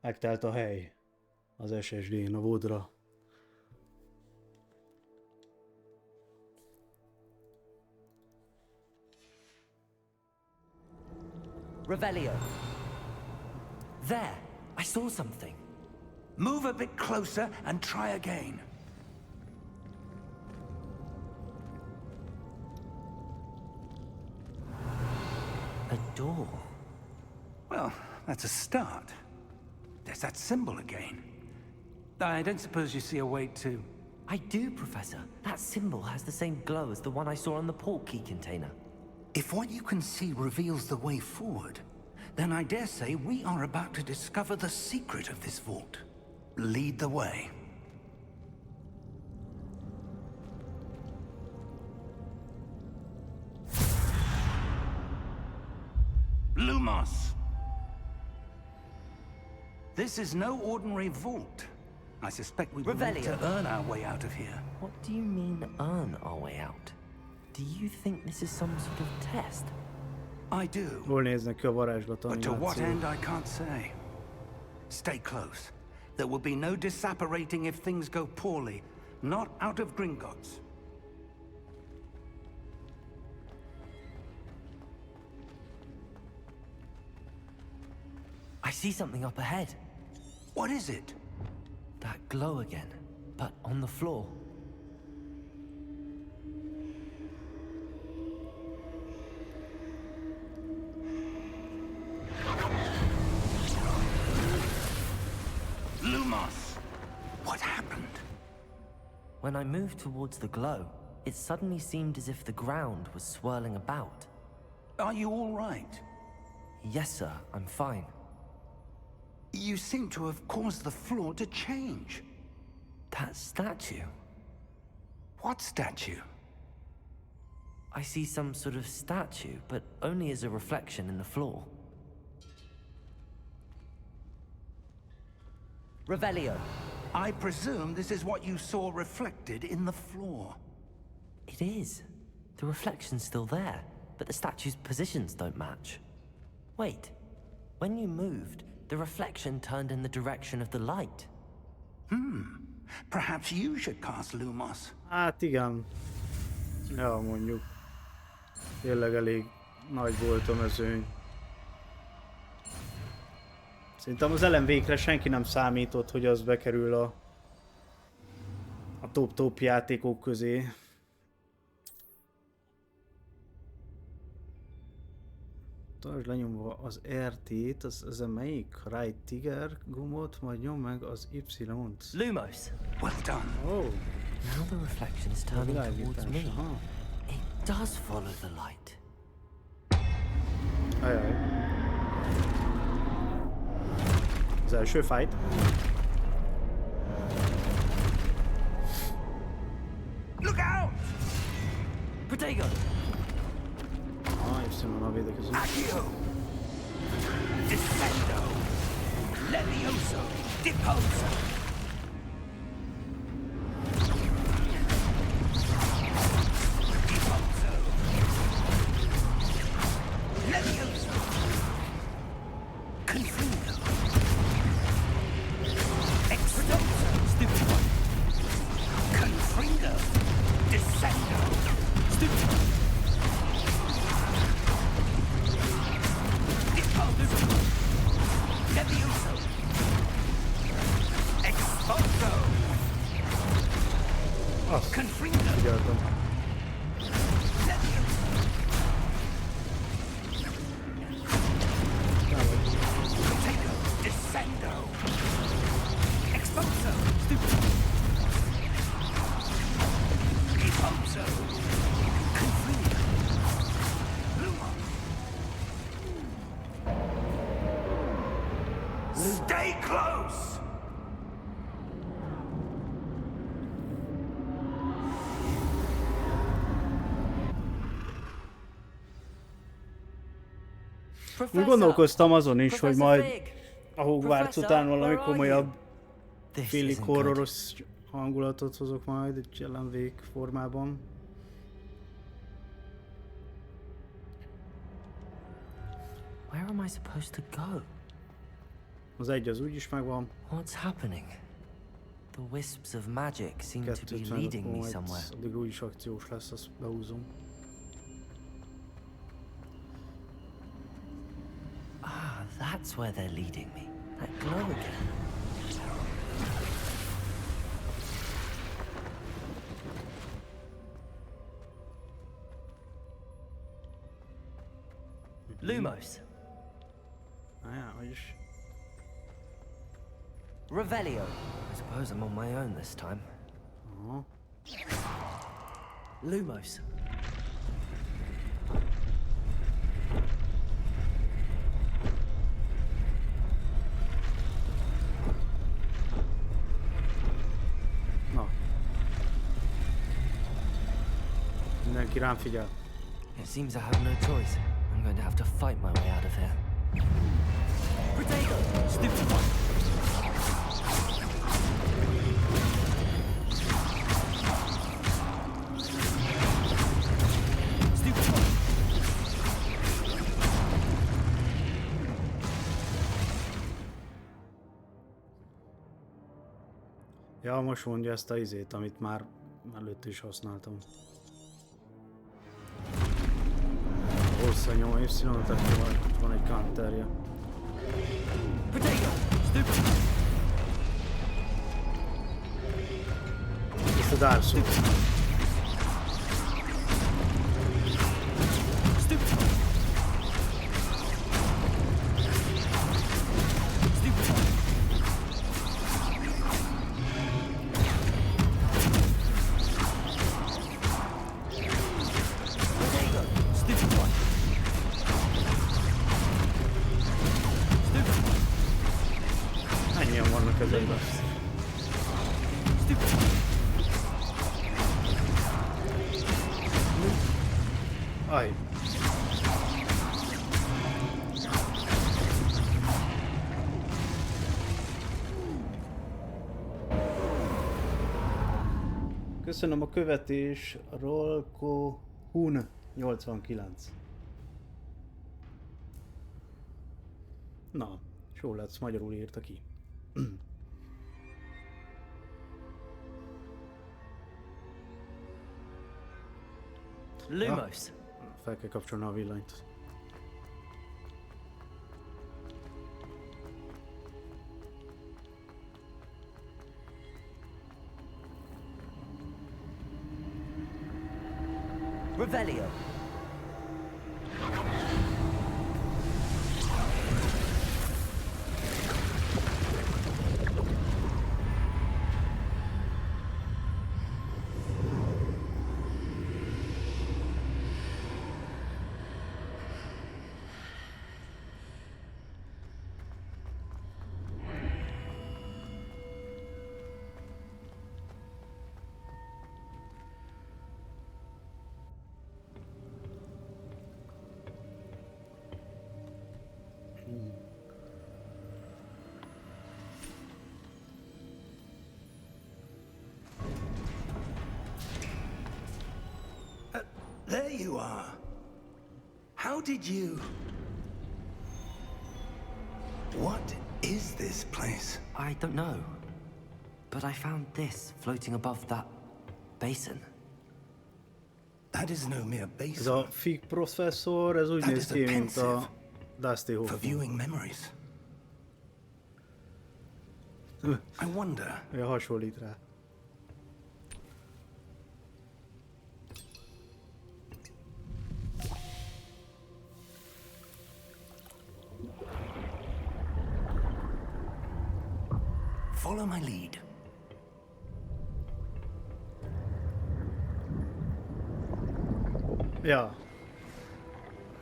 Megtelt a hely az SSD-n, a vodra. Revelio. There, I saw something. Move a bit closer and try again. A door. Well, that's a start. There's that symbol again. I don't suppose you see a way to... I do, Professor. That symbol has the same glow as the one I saw on the port key container. If what you can see reveals the way forward, then I dare say we are about to discover the secret of this vault. Lead the way. Lumos! This is no ordinary vault. I suspect we will need to earn our way out of here. What do you mean, earn our way out? Do you think this is some sort of test? I do. Hol néznek ki a varázslat But to what animáció. end, I can't say. Stay close. There will be no disapparating if things go poorly. Not out of Gringotts. I see something up ahead. What is it? That glow again, but on the floor. Lumos! What happened? When I moved towards the glow, it suddenly seemed as if the ground was swirling about. Are you all right? Yes, sir, I'm fine. You seem to have caused the floor to change. That statue. What statue? I see some sort of statue, but only as a reflection in the floor. Revelio. I presume this is what you saw reflected in the floor. It is. The reflection's still there, but the statue's positions don't match. Wait. When you moved, the reflection turned in the direction of the light. Perhaps you should cast Lumos. Hát igen. Ja, mondjuk. Tényleg elég nagy volt a mezőny. Szerintem az LMV-kre senki nem számított, hogy az bekerül a top-top játékok közé. Tartsd lenyomva az RT-t, az a melyik? Right trigger gombot, majd nyom meg az Y-t. Lumos. Well done. Oh, Now the reflection is turning towards me. aha. It does follow the light. Ajaj. Az első fight. Look out! Protego! Ah, Y-on a védekező. Accio! Descendo! Levioso! Deposo! Deposo! Levioso! Confundo! Extoso! Stupid one! Confringo! Descendo! Stupid one! Levioso! Exposo! Azt Confringo! figyeltem. Levioso! Protego! Descendo! Exposo! Stupid! Deposo! Confringo! Lumos! Stay close! Úgy gondolkoztam azon is, hogy majd Fig. a Hogwarts Professor, után valami where are komolyabb This félig isn't good. horroros hangulatot hozok majd egy jelenvég formában. Where am I supposed to go? Az egy az úgyis megvan. What's happening? The wisps of magic seem to be Kettőt meg leading akkor me majd somewhere. addig úgyis akciós lesz, azt behúzom. Ah, that's where they're leading me. That glow again. Lumos. Ja, vagyis. Revelio. I suppose I'm on my own this time. Aha. Lumos. Na. Mindenki rám figyel. It seems I have no choice. I'm going to have to fight my way out of here. Potato! Stupid one! Stupid one! Ja, most mondja ezt a izét, amit már előtt is használtam. Hosszanyom Y-t, akkor van egy counterje. Potato! Stupid! Ezt a Dark Souls. Stupid! Stupid! Potato! Stupid one! Stupid! Ennyien vannak ezekben. Stupid! Aj. Köszönöm a követés, Rolko Hun 89. Na, Sóletsz magyarul írta ki. Lumos. Fel kell kapcsolni a villanyt. Revelio. There you are. How did you... What is this place? I don't know. But I found this floating above that basin. That is no mere Ez basin. a Fig professzor, ez úgy That néz is ki, a mint a pensive. Dusty For Hoffman. viewing memories. I wonder... Ja, hasonlít rá. Follow my lead. Ja.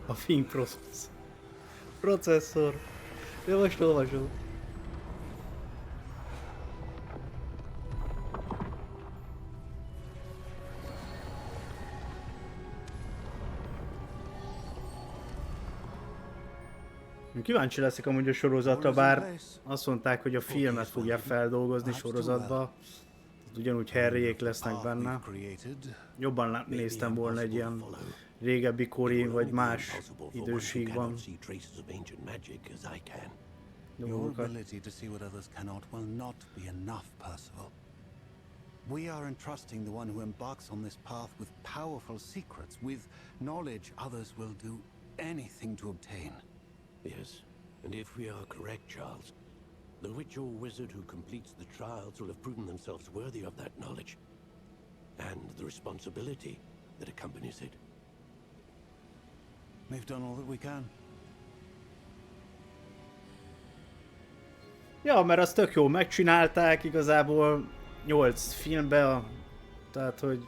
A Fig processzor. Ja, most olvasom. Kíváncsi leszek amúgy a sorozatra, bár azt mondták, hogy a filmet fogják feldolgozni sorozatba. Ugyanúgy Harryék lesznek benne. Jobban néztem volna egy ilyen régebbi kori vagy más időségban. Your dolgokat. ability to see what others cannot will not be enough, Percival. We are entrusting the one who embarks on this path with powerful secrets, with knowledge others will do anything to obtain. Yes, and if we are correct, Charles, the witch or wizard who completes the trials will have proven themselves worthy of that knowledge, and the responsibility that accompanies it. We've done all that we can. Ja, mert azt tök jó megcsinálták, igazából 8 filmbe, tehát hogy...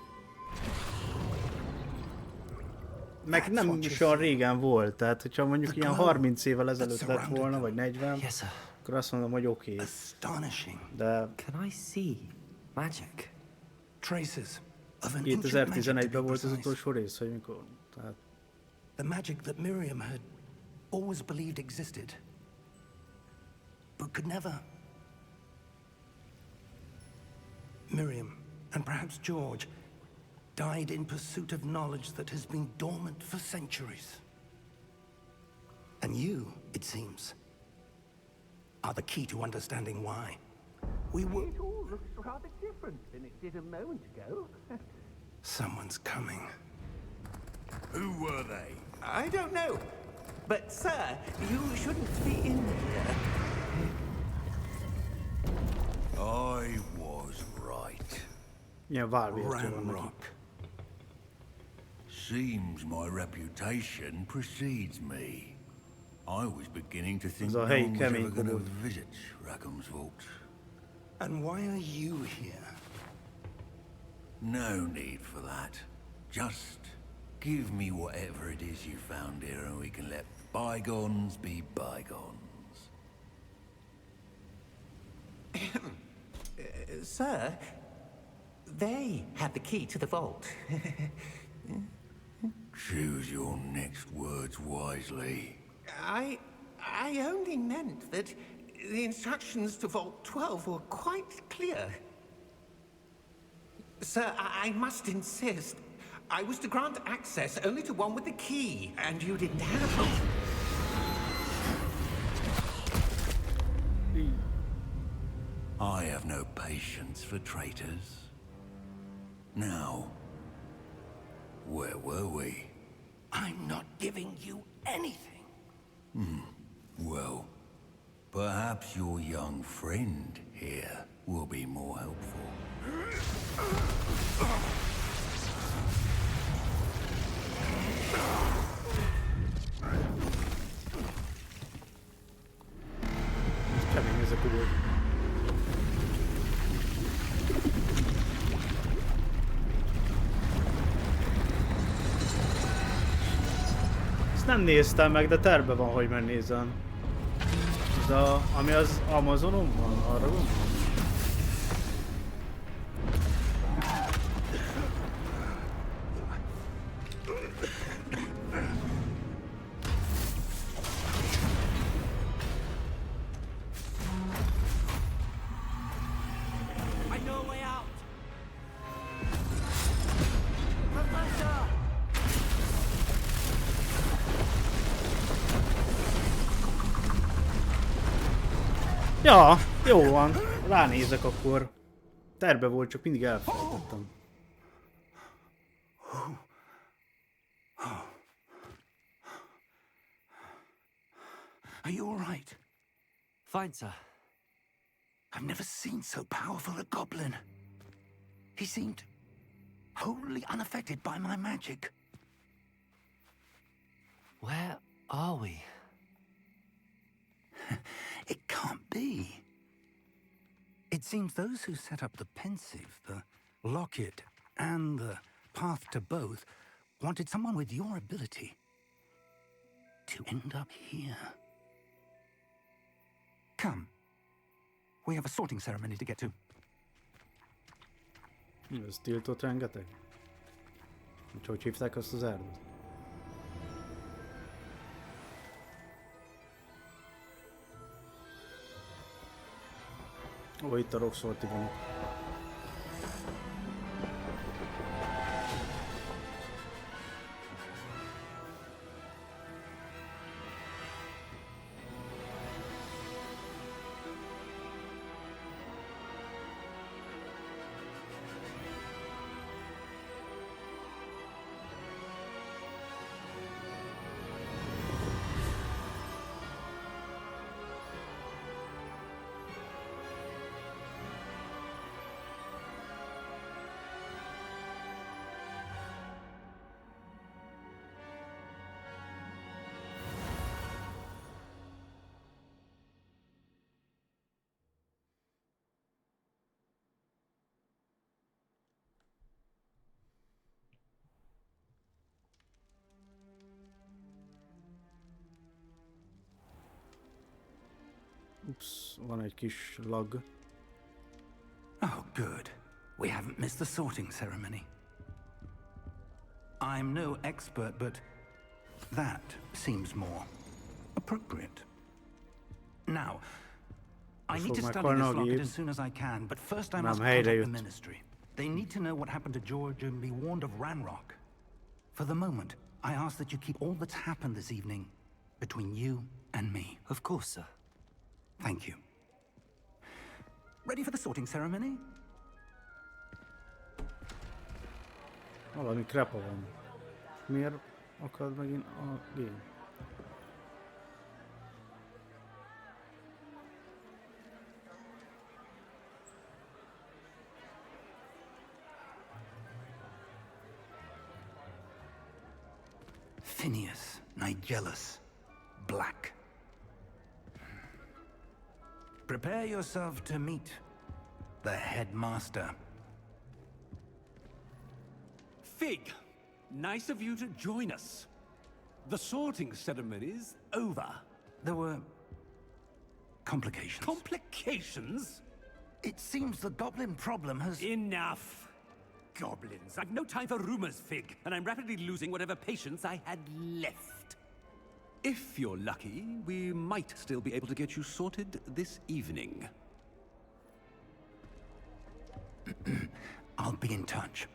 Meg nem is olyan régen volt, tehát hogyha mondjuk ilyen 30 évvel ezelőtt lett volna, vagy 40, Yes, sir. akkor azt mondom, hogy oké. Astonishing. De Can I see magic? Traces of an ancient magic, to 2011-ben be volt az precise. utolsó rész, vagy mikor? Tehát... The magic that Miriam had always believed existed, but could never. Miriam, and perhaps George, died in pursuit of knowledge that has been dormant for centuries. And you, it seems, are the key to understanding why. We will... It all looks rather different than it did a moment ago. Someone's coming. Who were they? I don't know. But, sir, you shouldn't be in here. I was right. Milyen válvértje van neki. Ramrock. Seems my reputation precedes me. I was beginning to think Ez a no helyi one was ever kemény going to kobold. visit Rackham's vault. And why are you here? No need for that. Just give me whatever it is you found here and we can let bygones be bygones. Sir, they have the key to the vault. Choose your next words wisely. I only meant that the instructions to Vault 12 were quite clear. Sir, I must insist. I was to grant access only to one with the key, and you didn't have it. I have no patience for traitors. Now, where were we? I'm not giving you anything. Well, perhaps your young friend here will be more helpful. Kemény ez a kobold. Ezt nem néztem meg, de terve van, hogy megnézem. Ez a, ami az Amazonon van, arra gondolom. I know a way out. Ja, jó van. Ránézek akkor. Terve volt, csak mindig elfelejtettem. Are you all right? Fine, sir. I've never seen so powerful a goblin. He seemed wholly unaffected by my magic. Where are we? It can't be. It seems those who set up the pensive, the locket, and the path to both wanted someone with your ability to end up here. Come. We have a sorting ceremony to get to. Ez tiltott rengeteg. Hogy hívták azt az erdőt? Ó, itt a Roxorti vonat. Ups, van egy kis lag. Oh, good. We haven't missed the sorting ceremony. I'm no expert, but that seems more appropriate. Now, I need to study this locket as soon as I can, but first I must contact the Ministry. They need to know what happened to George and be warned of Ranrock. For the moment, I ask that you keep all that's happened this evening between you and me. Of course, sir. Thank you. Ready for the sorting ceremony? Valami krepa van. Miért akad megint a game? Phineas, Nigellus, Black. Prepare yourself to meet the headmaster. Fig, nice of you to join us. The sorting ceremony's over. There were complications. Complications? It seems the goblin problem has... Enough. Goblins. I've no time for rumors, Fig, and I'm rapidly losing whatever patience I had left. If you're lucky, we might still be able to get you sorted this evening. I'll be in touch.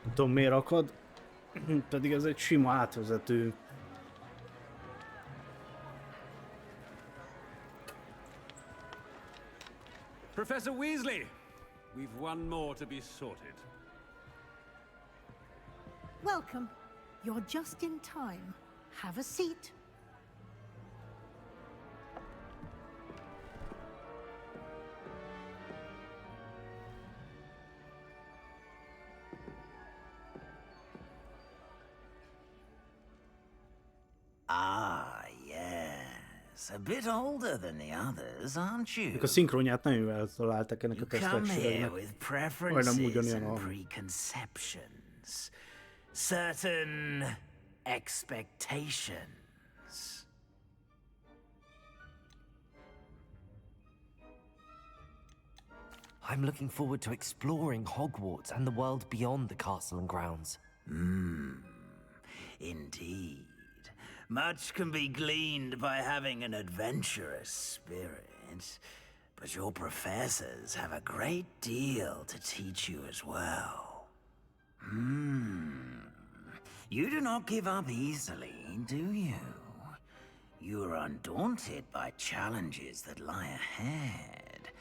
Nem tudom miért akad, pedig ez egy sima átvezető. Professor Weasley, we've one more to be sorted. Welcome. You're just in time. Have a seat. Ah, yes. A bit older than the others, aren't you? A szinkronját nagyon jól találtak ennek a You come here testextőreknek. with preferences ugyanilyen and a... preconceptions. Certain expectations. I'm looking forward to exploring Hogwarts and the world beyond the castle and grounds. Indeed. Much can be gleaned by having an adventurous spirit, but your professors have a great deal to teach you as well. You do not give up easily, do you? You are undaunted by challenges that lie ahead,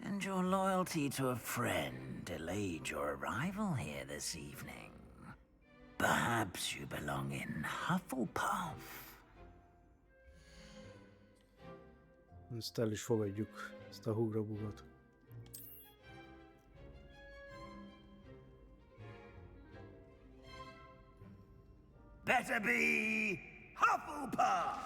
and your loyalty to a friend delayed your arrival here this evening. Perhaps you belong in Hufflepuff. Ezt el is fogadjuk, ezt a hugrabugot. Better be Hufflepuff!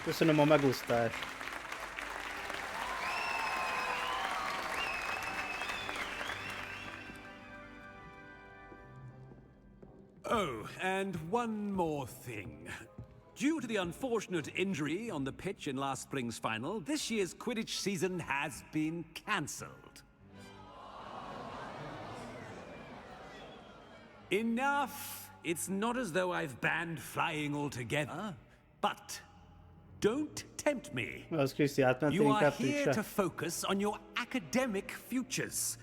Köszönöm a megosztást. Oh, and one more thing. Due to the unfortunate injury on the pitch in last spring's final, this year's Quidditch season has been cancelled. Enough! It's not as though I've banned flying altogether, but don't tempt me. Az Kriszti átment You are inkább here se. to focus on your academic futures.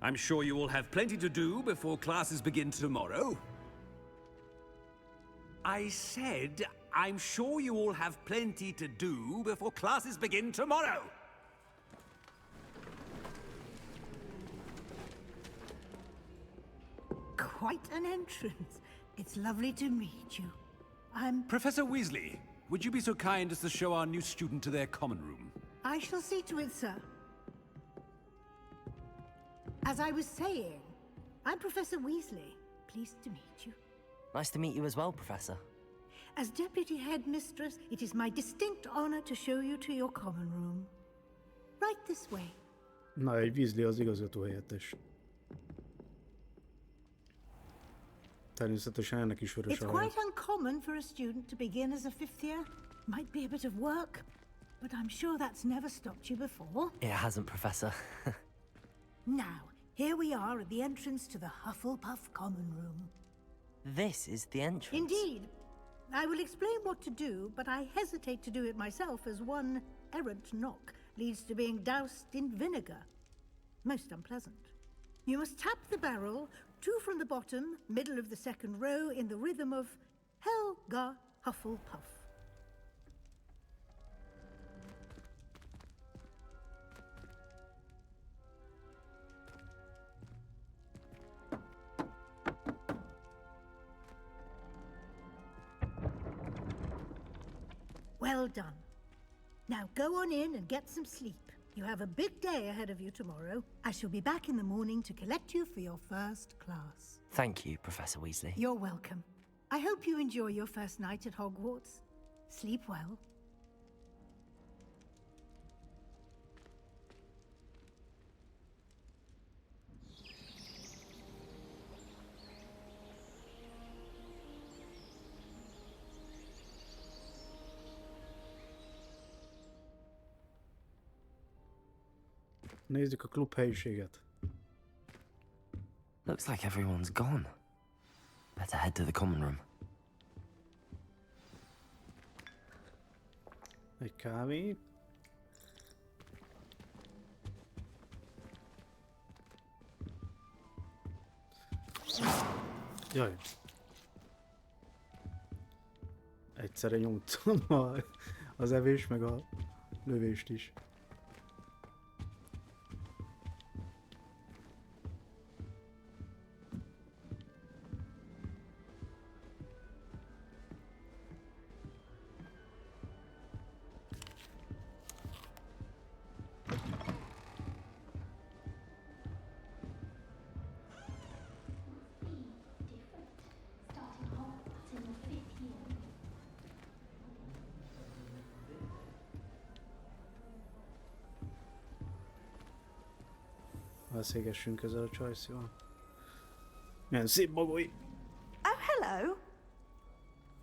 I'm sure you will have plenty to do before classes begin tomorrow. I said, I'm sure you all have plenty to do before classes begin tomorrow. Quite an entrance. It's lovely to meet you. Professor Weasley, would you be so kind as to show our new student to their common room? I shall see to it, sir. As I was saying, I'm Professor Weasley. Pleased to meet you. Nice to meet you as well, Professor. As Deputy Headmistress, it is my distinct honor to show you to your common room. Right this way. Na, egy Weasley az igazgató helyettes. Természetesen ennek is vörös It's a haja. quite uncommon for a student to begin as a fifth year. Might be a bit of work, but I'm sure that's never stopped you before. It hasn't, Professor. Now, here we are at the entrance to the Hufflepuff common room. This is the entrance. Indeed. I will explain what to do, but I hesitate to do it myself as one errant knock leads to being doused in vinegar. Most unpleasant. You must tap the barrel, 2 from the bottom, middle of the second row, in the rhythm of Helga Hufflepuff. Well done. Now go on in and get some sleep. You have a big day ahead of you tomorrow. I shall be back in the morning to collect you for your first class. Thank you, Professor Weasley. You're welcome. I hope you enjoy your first night at Hogwarts. Sleep well. Nézzük a klub helyiséget. Looks like everyone's gone. Better head to the common room. Egy kávé. Jaj. Egyszerre nyomtam az evés meg a lövést is. Beszélgessünk ezzel a csajszíval. Milyen szép magói. Oh, hello.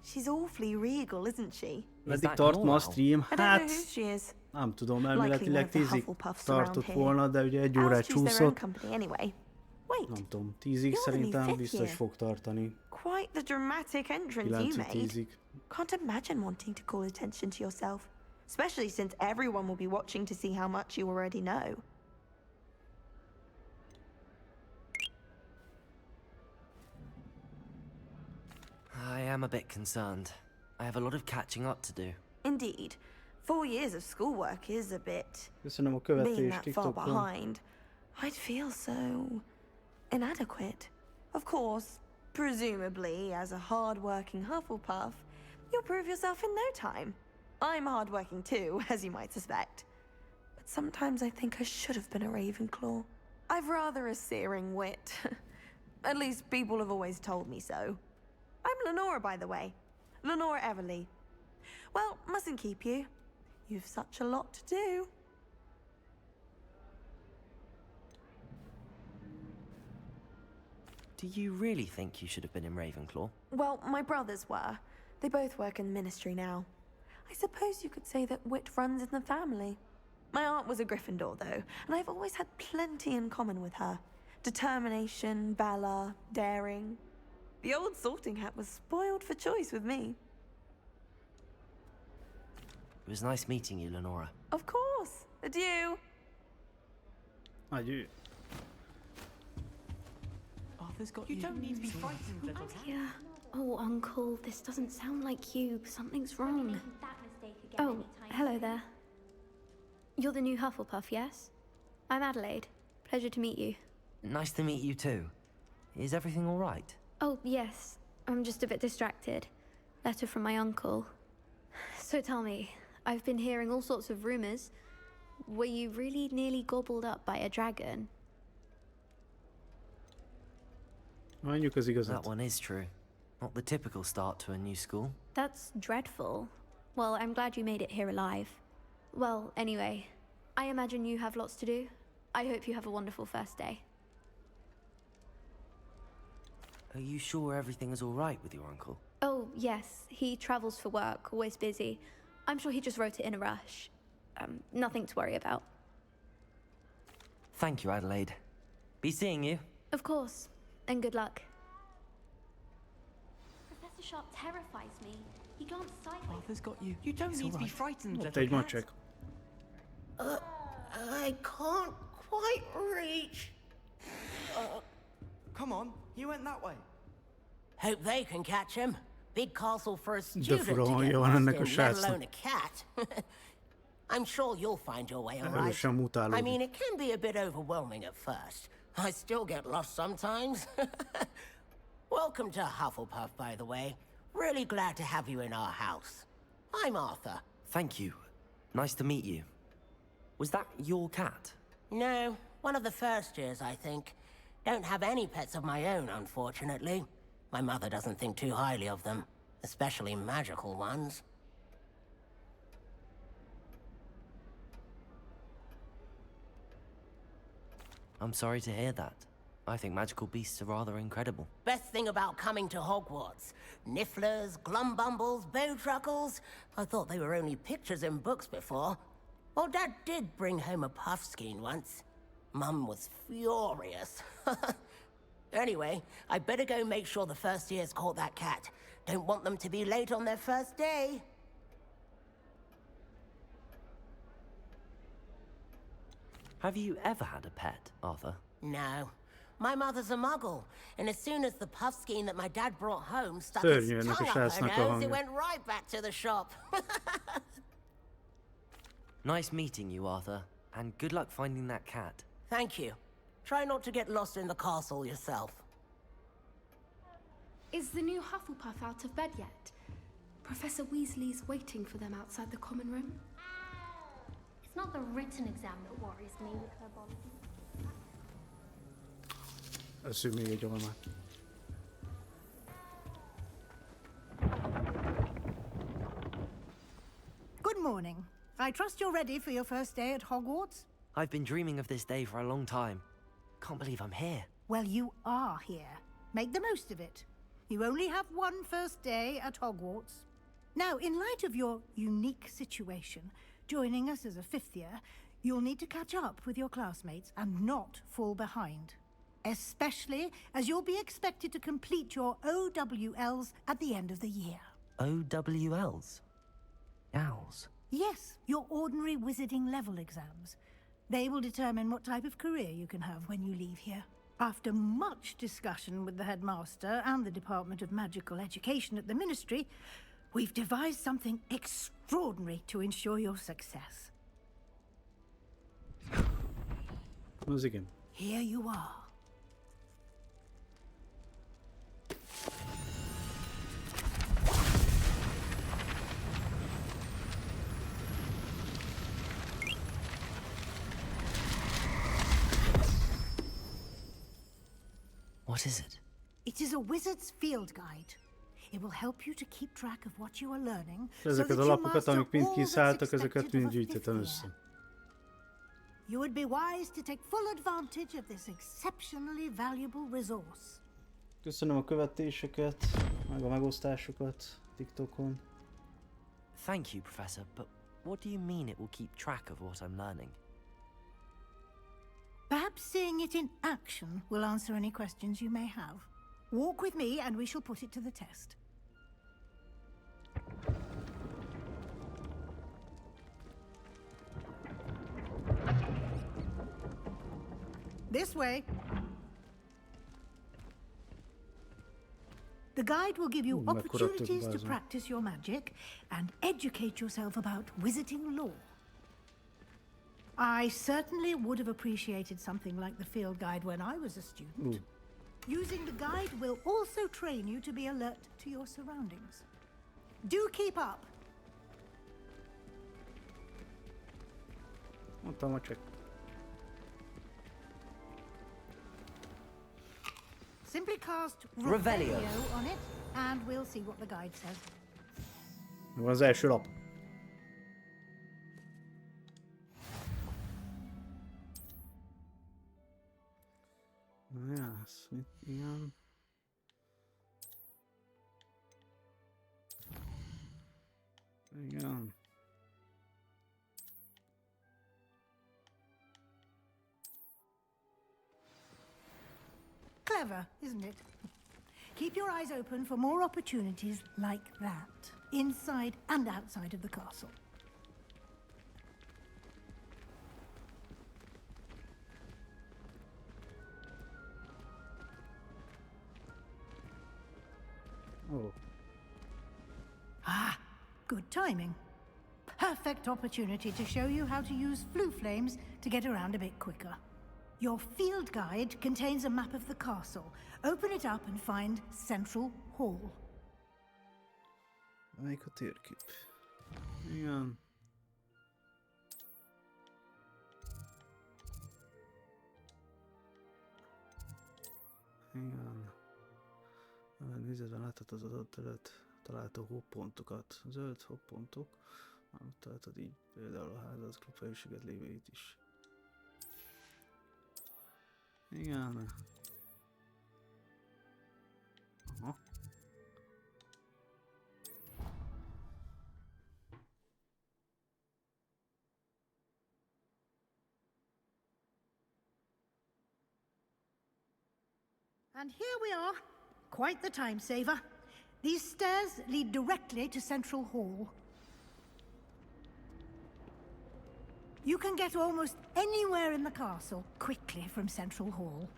She's awfully regal, isn't she? Meddig tart ma a stream? I don't know Hát, who she is. nem tudom, Likely elméletileg one of the 10-ig Hufflepuffs around tartott here. volna, de ugye egy órát Owls choose their own csúszott. company anyway. Wait, Nem tudom, 10-ig You're the szerintem fifth biztos year. fog tartani. quite the dramatic entrance you 9-ig, made. 10-ig. Can't imagine wanting to call attention to yourself, especially since everyone will be watching to see how much you already know. I am a bit concerned. I have a lot of catching up to do. Indeed, 4 years of schoolwork is a bit. Köszönöm a Being követést that far TikTokon. behind, I'd feel so inadequate. Of course, presumably, as a hard-working Hufflepuff, you'll prove yourself in no time. I'm hard-working too, as you might suspect. But sometimes I think I should have been a Ravenclaw. I've rather a searing wit. At least people have always told me so. I'm Lenora, by the way. Lenora Everly. Well, mustn't keep you. You've such a lot to do. Do you really think you should have been in Ravenclaw? Well, my brothers were. They both work in the ministry now. I suppose you could say that wit runs in the family. My aunt was a Gryffindor, though, and I've always had plenty in common with her. Determination, valor, daring. The old sorting hat was spoiled for choice with me. It was nice meeting you, Lenora. Of course. Adieu. Adieu. Arthur's got You don't need to be frightened, little Yeah. Oh, Uncle, this doesn't sound like you. Something's wrong. Oh, hello there. You're the new Hufflepuff, yes? I'm Adelaide. Pleasure to meet you. Nice to meet you too. Is everything all right? Oh, yes. I'm just a bit distracted. Letter from my uncle. So tell me, I've been hearing all sorts of rumors. Were you really nearly gobbled up by a dragon? Mondjuk az igazat. That one is true. Not the typical start to a new school. That's dreadful. Well, I'm glad you made it here alive. Well, anyway, I imagine you have lots to do. I hope you have a wonderful first day. Are you sure everything is all right with your uncle? Oh, yes. He travels for work, always busy. I'm sure he just wrote it in a rush. Nothing to worry about. Thank you, Adelaide. Be seeing you. Of course. And good luck. Professor Sharp terrifies me. He glanced sideways. Arthur's got you. You don't It's need all to be right. frightened, Ott little egy cat. macsek. I can't quite reach. Come on, you went that way. Hope they can catch him. Big castle for a De student fura to hangja get van lost ennek a in, let srácnak. alone a cat. I'm sure you'll find your way all right. Erősen mutálódik. I mean, it can be a bit overwhelming at first. I still get lost sometimes. Welcome to Hufflepuff, by the way. Really glad to have you in our house. I'm Arthur. Thank you. Nice to meet you. Was that your cat? No, one of the first years, I think. Don't have any pets of my own, unfortunately. My mother doesn't think too highly of them, especially magical ones. I'm sorry to hear that. I think magical beasts are rather incredible. Best thing about coming to Hogwarts. Nifflers, glumbumbles, bowtruckles. I thought they were only pictures in books before. Well, Dad did bring home a puffskein once. Mum was furious. Anyway, I better go make sure the first years caught that cat. Don't want them to be late on their first day. Have you ever had a pet, Arthur? No. My mother's a muggle, and as soon as the puffskein that my dad brought home stuck Szörnyű its ennek a tongue up her srácnak a nose, hangja. it went right back to the shop. Nice meeting you, Arthur. And good luck finding that cat. Thank you. Try not to get lost in the castle yourself. Is the new Hufflepuff out of bed yet? Professor Weasley's waiting for them outside the common room. It's not the written exam that worries me with her body. Eszünk még egy almát. Good morning. I trust you're ready for your first day at Hogwarts? I've been dreaming of this day for a long time. Can't believe I'm here. Well, you are here. Make the most of it. You only have one first day at Hogwarts. Now, in light of your unique situation, joining us as a fifth year, you'll need to catch up with your classmates and not fall behind. Especially as you'll be expected to complete your OWLs at the end of the year. OWLs? Owls? Yes, your ordinary wizarding level exams. They will determine what type of career you can have when you leave here. After much discussion with the headmaster and the Department of Magical Education at the Ministry, we've devised something extraordinary to ensure your success. Az igen. Here you are. What is it? It is a wizard's field guide. It will help you to keep track of what you are learning. Ezeket a lapokat, amik mind kiszálltak, ezeket mind gyűjtöttem össze. You would be wise to take full advantage of this exceptionally valuable resource. Köszönöm a követéseket, meg a megosztásokat TikTokon. Thank you, Professor, but what do you mean it will keep track of what I'm learning? Perhaps seeing it in action will answer any questions you may have. Walk with me and we shall put it to the test. This way. The guide will give you opportunities to practice your magic and educate yourself about wizarding lore. I certainly would have appreciated something like the field guide when I was a student. Using the guide will also train you to be alert to your surroundings. Do keep up. Mondtam, hogy csak. Simply cast Revelio on it. and we'll see what the guide says. Mi van az első lap? Yes, igen. Igen. Clever, isn't it? Keep your eyes open for more opportunities like that, inside and outside of the castle. Oh. Ah, good timing. Perfect opportunity to show you how to use flue flames to get around a bit quicker. Your field guide contains a map of the castle. Open it up and find Central Hall. Melyik a térkép? Igen. Igen. Nézve láthatod az adott terület található hopppontokat. Zöld hopppontok. Találhatod így például a házat, klubhelyiséget lévőit is. Igen. Aha. And here we are. Quite the time saver. These stairs lead directly to Central Hall. You can get almost anywhere in the castle quickly from Central Hall.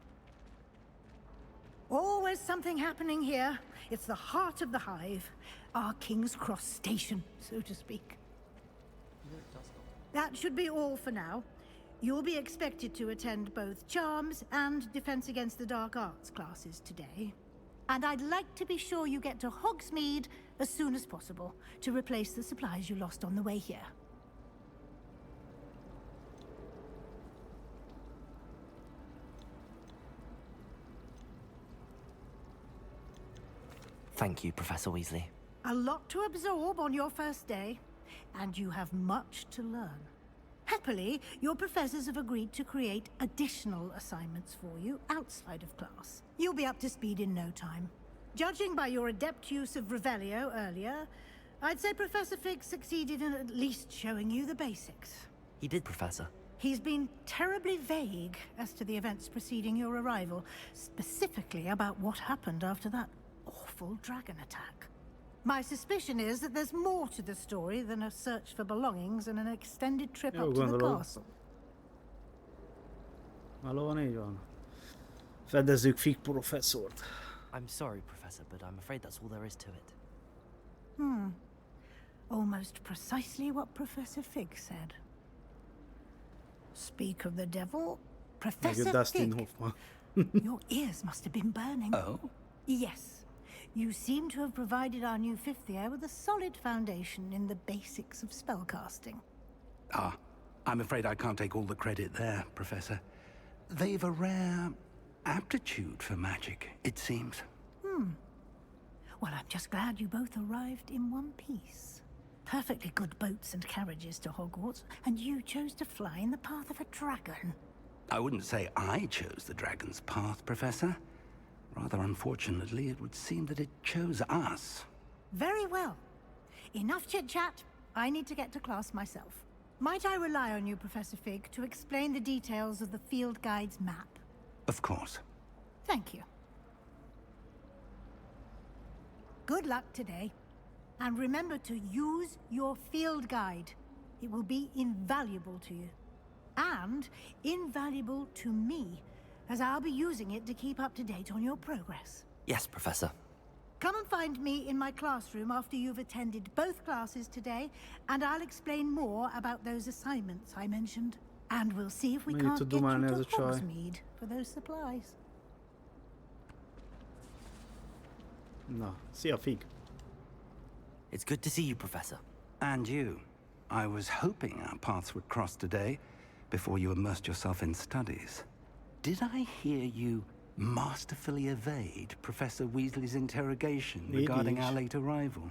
Always something happening here. It's the heart of the hive. Our King's Cross station, so to speak. That should be all for now. You'll be expected to attend both Charms and Defense Against the Dark Arts classes today. And I'd like to be sure you get to Hogsmeade as soon as possible to replace the supplies you lost on the way here. Thank you, Professor Weasley. A lot to absorb on your first day, and you have much to learn. Happily, your professors have agreed to create additional assignments for you outside of class. You'll be up to speed in no time. Judging by your adept use of Revelio earlier, I'd say Professor Fig succeeded in at least showing you the basics. He did, Professor. He's been terribly vague as to the events preceding your arrival, specifically about what happened after that awful dragon attack. My suspicion is that there's more to the story than a search for belongings and an extended trip up to the castle. Valóban így van. Fedezzük Fig professzort. I'm sorry, Professor, but I'm afraid that's all there is to it. Almost precisely what Professor Fig said. Speak of the devil, Professor Dustin Fig. Hoffman. Your ears must have been burning. Oh? Yes. You seem to have provided our new fifth year with a solid foundation in the basics of spellcasting. Ah, I'm afraid I can't take all the credit there, Professor. They've a rare aptitude for magic, it seems. Well, I'm just glad you both arrived in one piece. Perfectly good boats and carriages to Hogwarts, and you chose to fly in the path of a dragon. I wouldn't say I chose the dragon's path, Professor. Rather unfortunately, it would seem that it chose us. Very well. Enough chit-chat. I need to get to class myself. Might I rely on you, Professor Fig, to explain the details of the field guide's map? Of course. Thank you. Good luck today. And remember to use your field guide. It will be invaluable to you. And invaluable to me, as I'll be using it to keep up to date on your progress. Yes, Professor. Come and find me in my classroom after you've attended both classes today, and I'll explain more about those assignments I mentioned. And we'll see if we can't get you to Hogsmeade for those supplies. Na, szia Fig. It's good to see you, Professor. And you. I was hoping our paths would cross today, before you immersed yourself in studies. Did I hear you masterfully evade Professor Weasley's interrogation regarding our late arrival?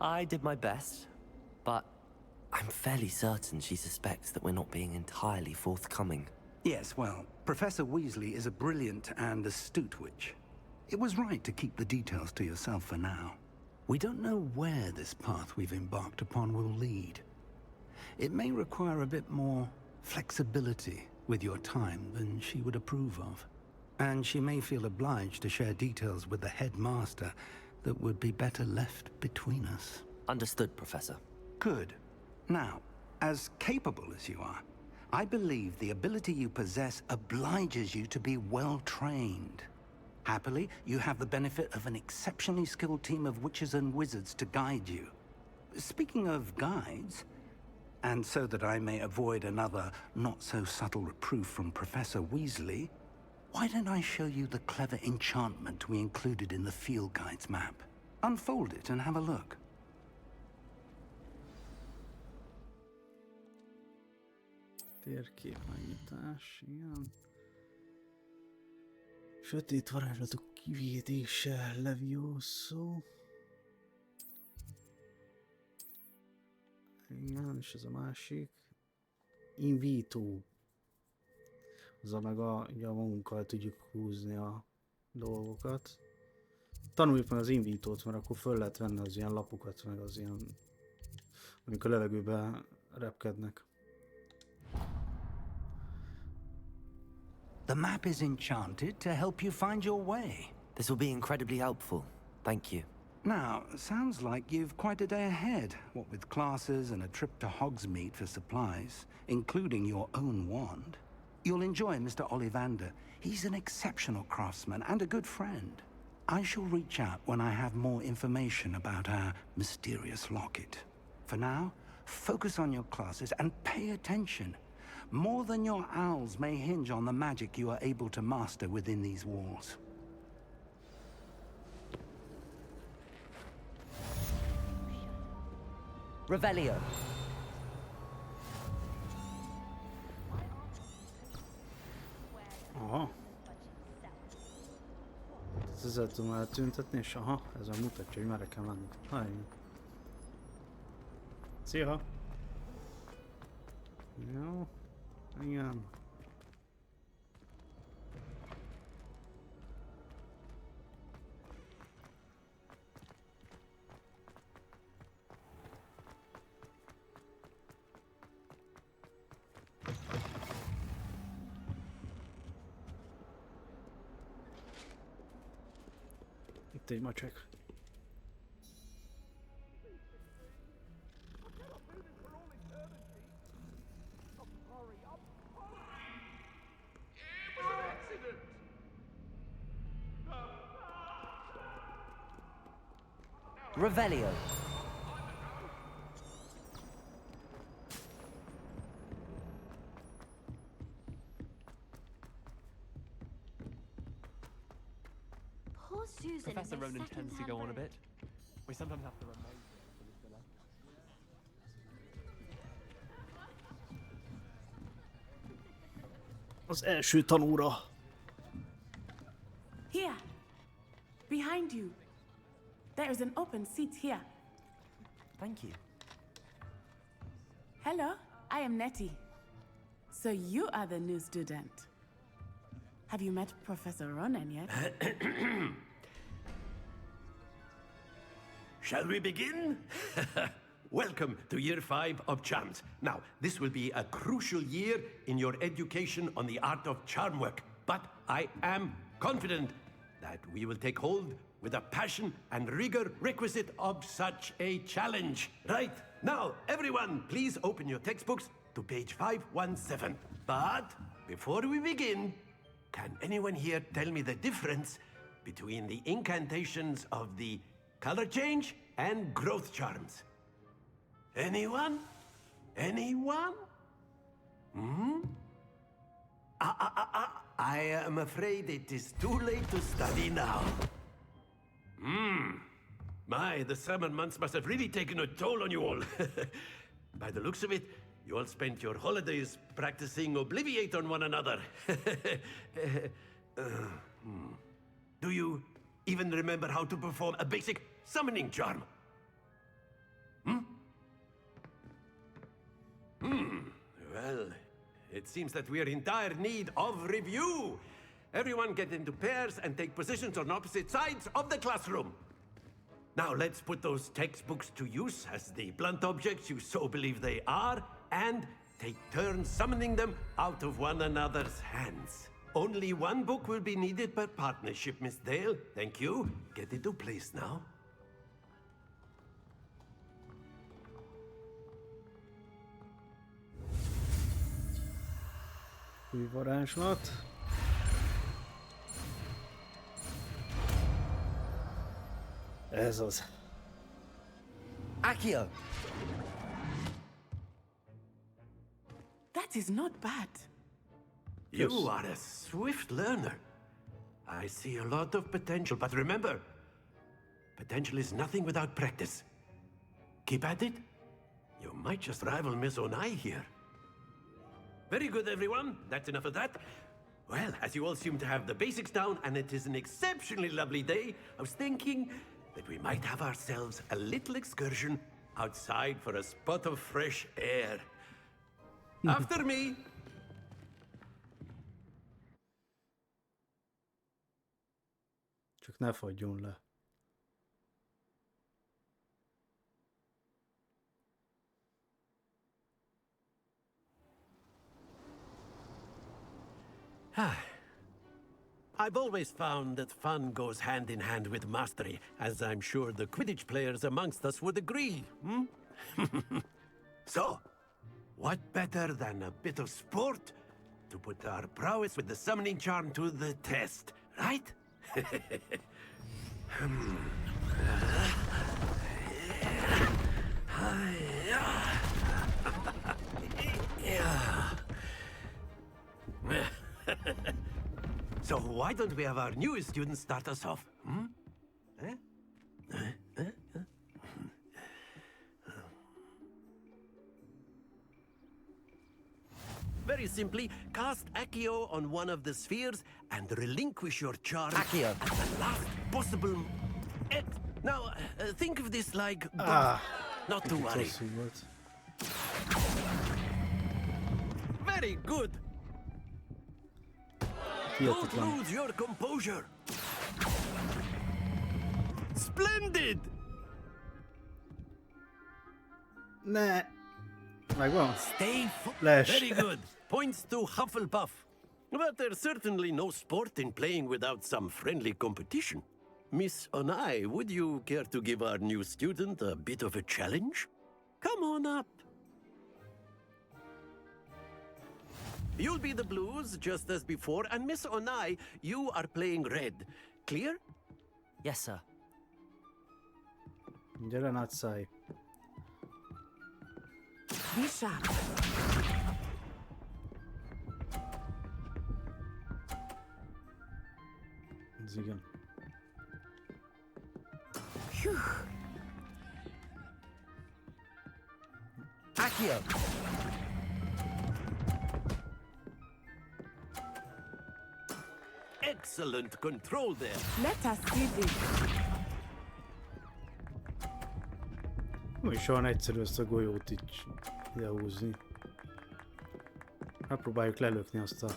I did my best, but I'm fairly certain she suspects that we're not being entirely forthcoming. Yes, well, Professor Weasley is a brilliant and astute witch. It was right to keep the details to yourself for now. We don't know where this path we've embarked upon will lead. It may require a bit more flexibility with your time than she would approve of. And she may feel obliged to share details with the headmaster that would be better left between us. Understood, Professor. Good. Now, as capable as you are, I believe the ability you possess obliges you to be well trained. Happily, you have the benefit of an exceptionally skilled team of witches and wizards to guide you. Speaking of guides, and so that I may avoid another not-so-subtle reproof from Professor Weasley, why don't I show you the clever enchantment we included in the field guide's map? Unfold it and have a look. Térkép megnyitás, igen. Sötét varázslatok kivédése, Levioso. Igen, és ez a másik. Invito. Azzal meg ugye a magunkkal tudjuk húzni a dolgokat. Tanuljuk meg az invítót, mert akkor föl lehet venni az ilyen lapokat, meg az ilyen, amik a levegőben repkednek. The map is enchanted to help you find your way. This will be incredibly helpful. Thank you. Now, sounds like you've quite a day ahead, what with classes and a trip to Hogsmeade for supplies, including your own wand. You'll enjoy Mr. Ollivander. He's an exceptional craftsman and a good friend. I shall reach out when I have more information about our mysterious locket. For now, focus on your classes and pay attention. More than your owls may hinge on the magic you are able to master within these walls. Revelio. Aha. Ezzel tudom eltüntetni, és aha, ez már mutatja, hogy merre kell menni. Hajj. Szia! Jó. Igen. Itt egy macsek. Revelio. Poor Susan. Professor Ronan tends to go on a bit. We sometimes have to remain for this dinner. Az első tanúra. Here. Behind you. There is an open seat here. Thank you. Hello, I am Nettie. So you are the new student. Have you met Professor Ronan yet? Shall we begin? Welcome to Year 5 of Charms. Now, this will be a crucial year in your education on the art of charm work. But I am confident that we will take hold with the passion and rigor requisite of such a challenge. Right, now, everyone, please open your textbooks to page 517. But before we begin, can anyone here tell me the difference between the incantations of the color change and growth charms? Anyone? Anyone? Hmm? I am afraid it is too late to study now. My, the summer months must have really taken a toll on you all. By the looks of it, You all spent your holidays practicing Obliviate on one another. Do you even remember how to perform a basic summoning charm? Well, it seems that we are in dire need of review. Everyone get into pairs and take positions on opposite sides of the classroom. Now let's put those textbooks to use as the blunt objects you so believe they are, and take turns summoning them out of one another's hands. Only one book will be needed per partnership, Miss Dale. Thank you. Get into place now. Új varázslat. Ez az. Accio! That is not bad. You are a swift learner. I see a lot of potential, but remember, potential is nothing without practice. Keep at it. You might just rival Miss Onai here. Very good, everyone. That's enough of that. Well, as you all seem to have the basics down, and it is an exceptionally lovely day, I was thinking that we might have ourselves a little excursion outside for a spot of fresh air. After me. Csak ne fagyjon le. I've always found that fun goes hand in hand with mastery, as I'm sure the Quidditch players amongst us would agree, So, what better than a bit of sport to put our prowess with the summoning charm to the test, right? So why don't we have our newest student start us off? Very simply, cast Accio on one of the spheres and relinquish your charm Accio. at the last possible... Now, think of this like... Not to worry. Very good. Don't lose your composure. Splendid! Ne. Megvan. Stay Lees. Very good. Points to Hufflepuff. But there's certainly no sport in playing without some friendly competition. Miss Onai, would you care to give our new student a bit of a challenge? Come on up. You'll be the blues, just as before, and Miss Onai, you are playing red. Clear? Yes, sir. Gyere, nagy száj. Be sharp. Ez igen. Accio! Excellent control there. Let us see this. Nem is olyan egyszerű ezt a golyót így lehúzni. Megpróbáljuk lelökni azt a...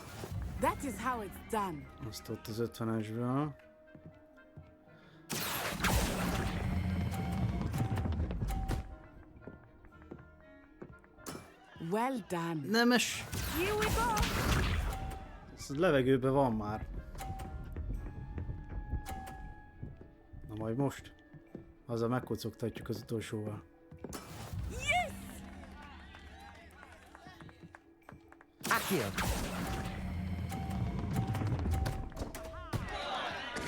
That is how it's done. Azt ott az 50-esből. Well done. Nemes! Here we go. Ez levegőben van már. Na majd most. Azzal megkocogtatjuk az utolsóval. Yes! Accio!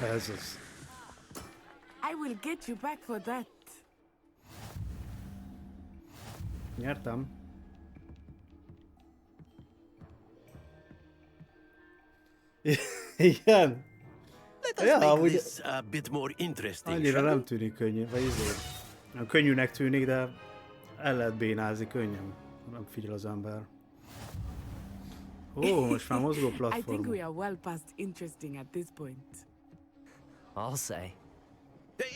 Ez az. I will get you back for that. Nyertem. Igen. Let us make this a bit more interesting. Annyira nem tűnik könnyű, vagy izé. Nem könnyűnek tűnik, de el lehet bénázni könnyen Nem figyel az ember. Ó, most már mozgó I think platform. we are well past interesting at this point. I'll say.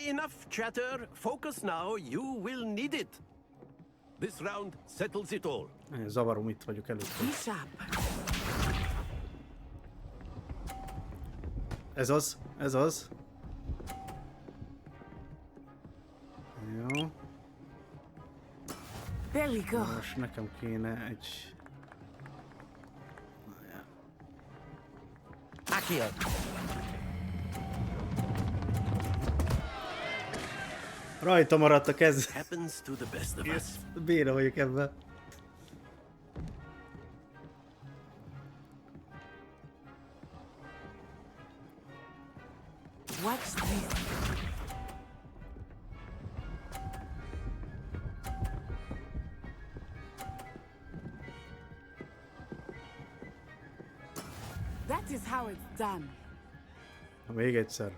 Enough chatter. Focus now. You will need it. This round settles it all. Zavarom, itt vagyok előtt. Be sharp. Ez az, ez az. Jó. There we go. Most nekem kéne egy... Accio. Rajta maradt a kez. Happens to the best of us. Béna vagyok ebben. Watch this. That is how it's done. Még egyszer.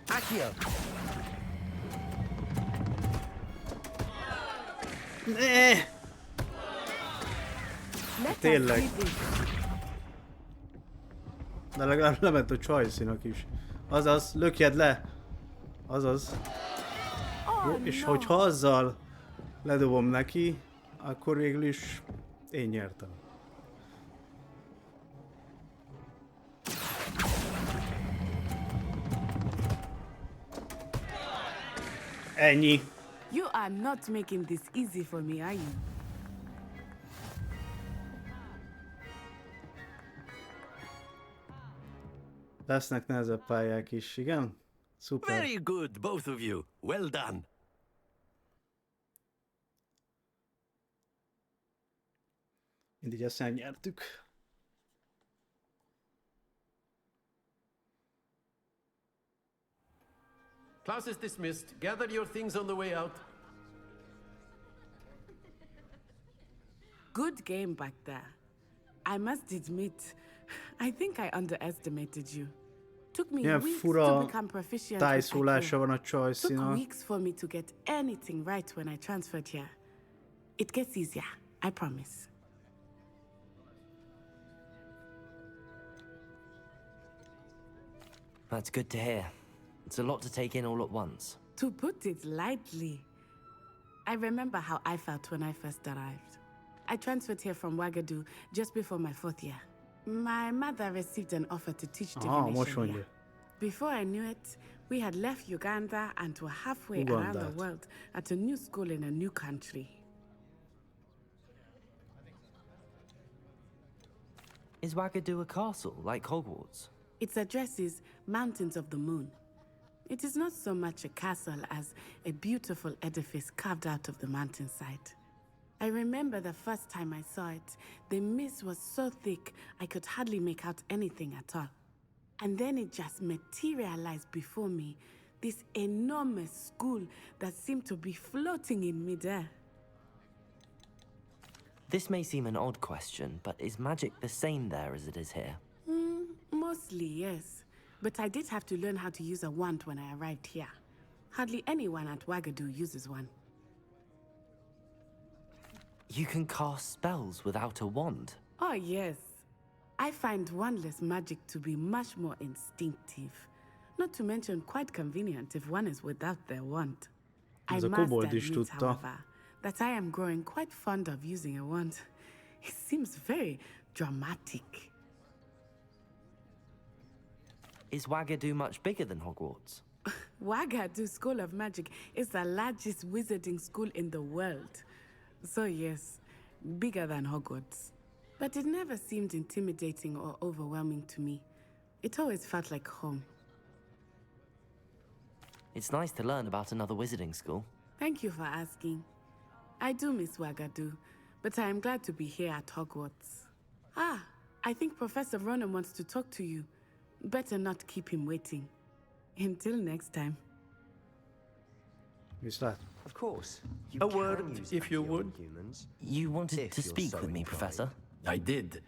Accio. Ne! Tényleg. De legalább lement a csajszinak is. Azaz, lökjed le! Azaz. Jó, és hogyha azzal ledobom neki, akkor végül is én nyertem. Ennyi. You are not making this easy for me, are you? Lesznek nehezebb pályák is, igen? Szuper. Very good, both of you. Well done. Mindig ezt elnyertük. Class is dismissed. Gather your things on the way out. Good game back there. I must admit, I think I underestimated you. Took me Ilyen weeks to fura become proficient with tájszólása van a Took csajszinak. weeks for me to get anything right when I transferred here. It gets easier, I promise. That's good to hear. It's a lot to take in all at once. To put it lightly, I remember how I felt when I first arrived. I transferred here from Wagadu just before my 4th year. My mother received an offer to teach most divination here. mondja. Before I knew it, we had left Uganda and were halfway around the world at a new school in a new country. Is Wagadu a castle, like Hogwarts? Its address is Mountains of the Moon. It is not so much a castle as a beautiful edifice carved out of the mountainside. I remember the first time I saw it, the mist was so thick I could hardly make out anything at all. And then it just materialized before me, this enormous school that seemed to be floating in midair. This may seem an odd question, but is magic the same there as it is here? Mostly, yes. But I did have to learn how to use a wand when I arrived here. Hardly anyone at Wagadu uses one. You can cast spells without a wand? Oh, yes. I find wandless magic to be much more instinctive. Not to mention quite convenient if one is without their wand. I must admit, however, that I am growing quite fond of using a wand. It seems very dramatic. Is Wagadu much bigger than Hogwarts? Wagadu School of Magic is the largest wizarding school in the world. So yes, bigger than Hogwarts. But it never seemed intimidating or overwhelming to me. It always felt like home. It's nice to learn about another wizarding school. Thank you for asking. I do miss Wagadu, but I am glad to be here at Hogwarts. Ah, I think Professor Ronan wants to talk to you. Better not keep him waiting. Until next time. Viszlát. Of course. A word, if you would. Humans. You wanted to speak with me, Professor? I did.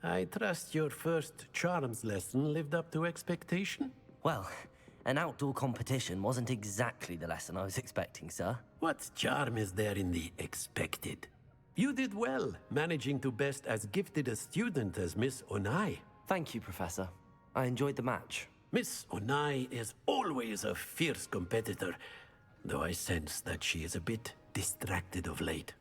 I trust your first charms lesson lived up to expectation? Well, an outdoor competition wasn't exactly the lesson I was expecting, sir. What charm is there in the expected? You did well, managing to best as gifted a student as Miss Onai. Thank you, Professor. I enjoyed the match. Miss Onai is always a fierce competitor, though I sense that she is a bit distracted of late.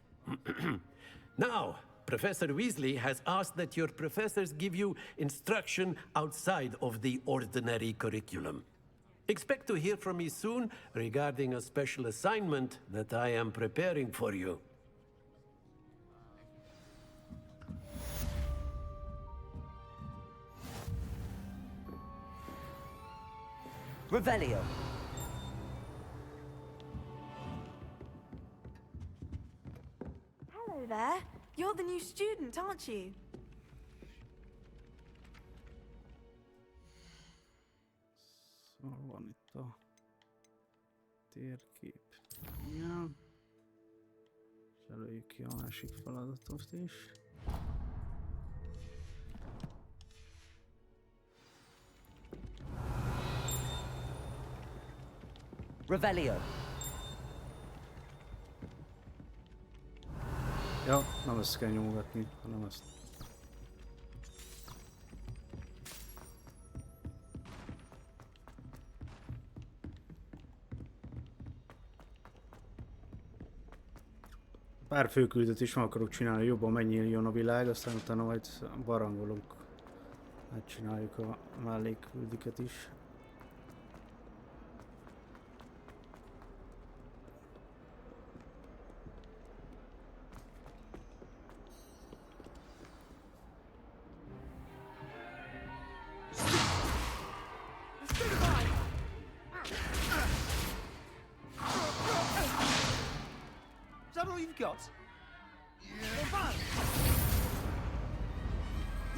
Now, Professor Weasley has asked that your professors give you instruction outside of the ordinary curriculum. Expect to hear from me soon regarding a special assignment that I am preparing for you. Revelio. Hello there. You're the new student, aren't you? Szóval van itt a térkép. Igen. És előjük ki a másik feladatot is. Revelio. Ja, nem ezt kell nyomogatni, hanem ezt. Pár főküldet is meg akarok csinálni, jobban megnyíljon a világ, aztán utána majd barangolunk. Megcsináljuk a mellékküldiket is.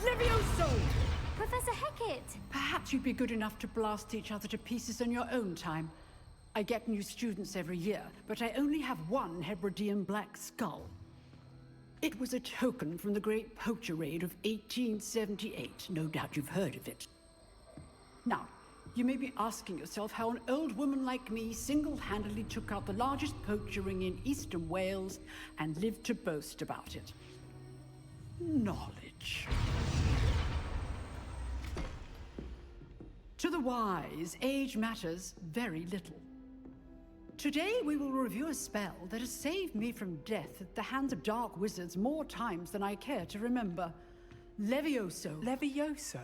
Levioso! Professor Hecat! Perhaps you'd be good enough to blast each other to pieces in your own time. I get new students every year, but I only have one Hebridean black skull. It was a token from the Great Poacher Raid of 1878. No doubt you've heard of it. Now, you may be asking yourself how an old woman like me single-handedly took out the largest poacher ring in eastern Wales and lived to boast about it. Knowledge. To the wise, age matters very little. Today we will review a spell that has saved me from death at the hands of dark wizards more times than I care to remember. Levioso. Levioso?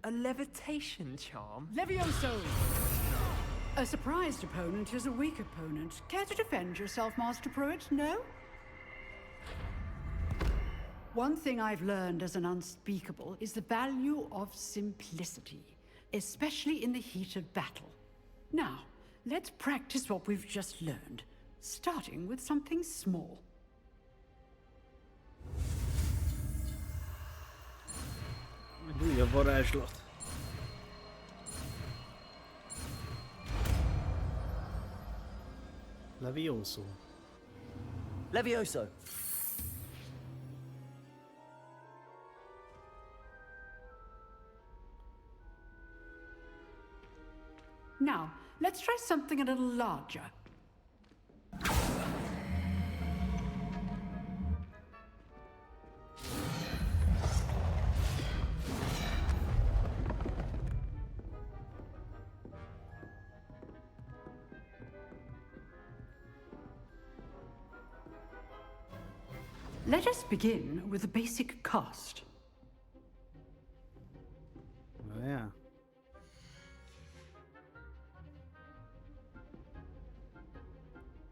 A levitation charm? Levioso! A surprised opponent is a weak opponent. Care to defend yourself, Master Pruitt? No? One thing I've learned as an unspeakable is the value of simplicity, especially in the heat of battle. Now, let's practice what we've just learned, starting with something small. Egy újabb varázslat. Levioso. Levioso. Now, let's try something a little larger. Let us begin with the basic cast. Oh, yeah.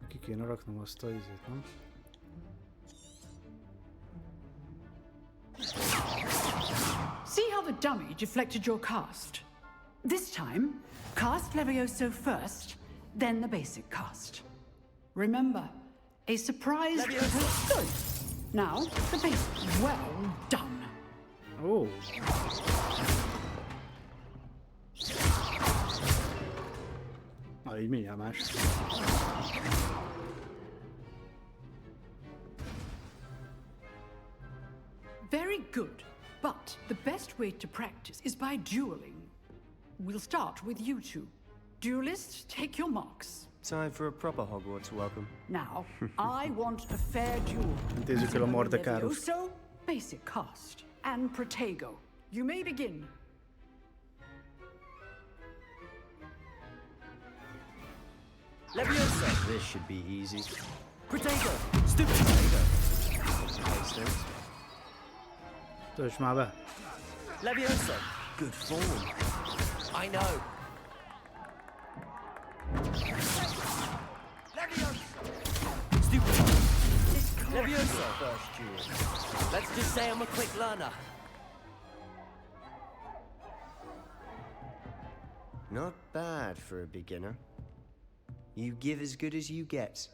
Ki kéne raknom azt a izét, nem? See how the dummy deflected your cast? This time, cast Levioso first, then the basic cast. Remember, a surprise... Good. Now, the basic. Well done. Oh. Na, így mindjárt más. Very good. But the best way to practice is by dueling. We'll start with you two. Duelists, take your marks. Time for a proper Hogwarts welcome. Now, I want a fair duel. Intézzük el a Mordekárust. Levioso, basic cast, and Protego. You may begin. Leviosa! This should be easy. Protego! Stupid Protego! Töltsd már be. Leviosa! Good form. I know. Stupid. Leviosa! First duel. Let's just say I'm a quick learner. Not bad for a beginner. You give as good as you get.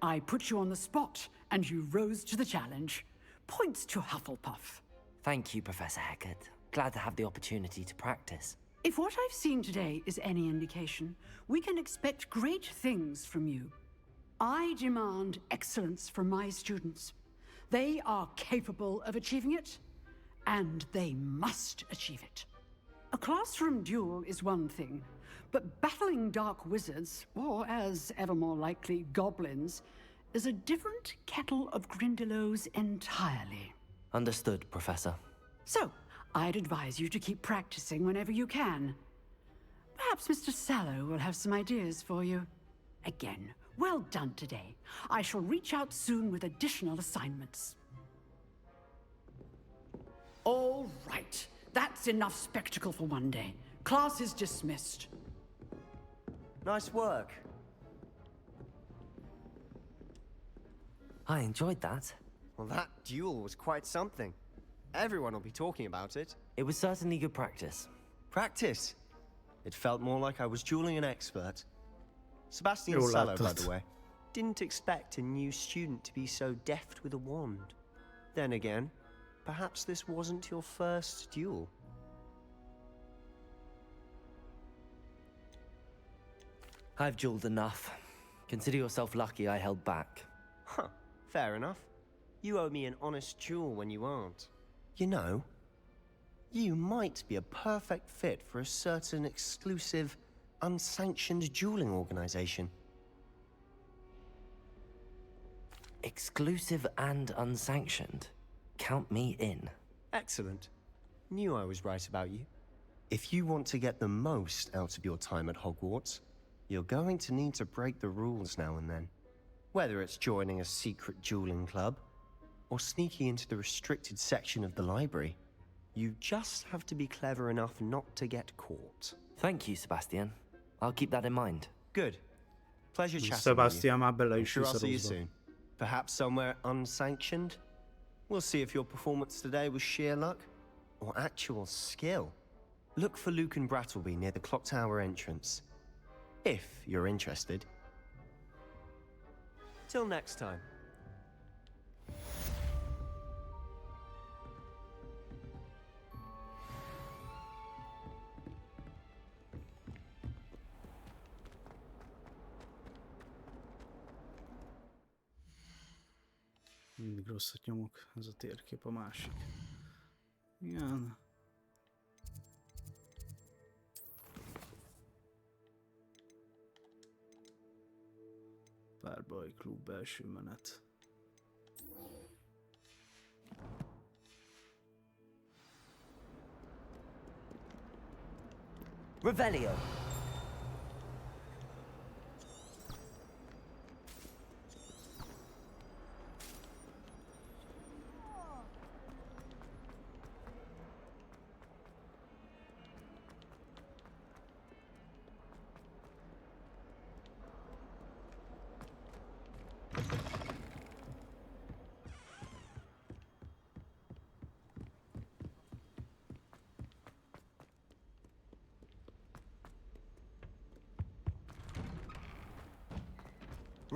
I put you on the spot, and you rose to the challenge. Points to Hufflepuff. Thank you, Professor Hecat. Glad to have the opportunity to practice. If what I've seen today is any indication, we can expect great things from you. I demand excellence from my students. They are capable of achieving it, and they must achieve it. A classroom duel is one thing, but battling dark wizards, or as ever more likely, goblins, is a different kettle of Grindylows entirely. Understood, Professor. So, I'd advise you to keep practicing whenever you can. Perhaps Mr. Sallow will have some ideas for you. Again, well done today. I shall reach out soon with additional assignments. All right. That's enough spectacle for one day. Class is dismissed. Nice work. I enjoyed that. Well, that duel was quite something. Everyone will be talking about it. It was certainly good practice. Practice? It felt more like I was dueling an expert. Sebastian Jól Sallow, by láttad. the way. Didn't expect a new student to be so deft with a wand. Then again, perhaps this wasn't your first duel. I've dueled enough. Consider yourself lucky I held back. Huh, fair enough. You owe me an honest duel when you aren't. You know, you might be a perfect fit for a certain exclusive, unsanctioned dueling organization. Exclusive and unsanctioned. Count me in. Excellent. Knew I was right about you. If you want to get the most out of your time at Hogwarts, you're going to need to break the rules now and then. Whether it's joining a secret dueling club, or sneaking into the restricted section of the library, you just have to be clever enough not to get caught. Thank you, Sebastian. I'll keep that in mind. Good. Pleasure chatting Sebastian már with you. bele I'm is sure I'll see you viszorozva. soon. Perhaps somewhere unsanctioned? We'll see if your performance today was sheer luck or actual skill. Look for Luke and Brattleby near the clock tower entrance. If you're interested. Till next time. Mindig rosszat nyomok, ez a térkép a másik. Igen. Párbaj klub belső menet. Revelio.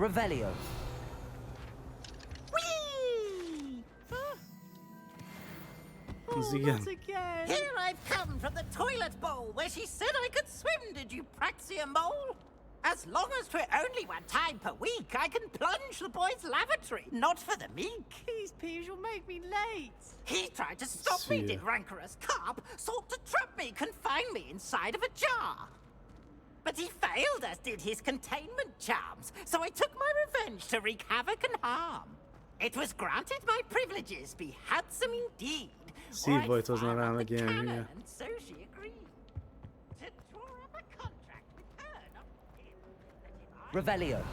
Revelio. Ez igen. Here I've come from the toilet bowl where she said I could swim. Did you Praxia mole? As long as 'twere only one time per week, I can plunge the boys' lavatory. Not for the meek. Please, Peeves, you'll make me late. He tried to stop me, did rancorous carp. Sought to trap me, confine me inside of a jar. But he failed, as did his containment charms. So I took my revenge to wreak havoc and harm. It was granted my privileges be handsome indeed. Szívbajtozna rá meg ilyen hülye. And so she agreed. To draw up a contract with her, not him. Revelio.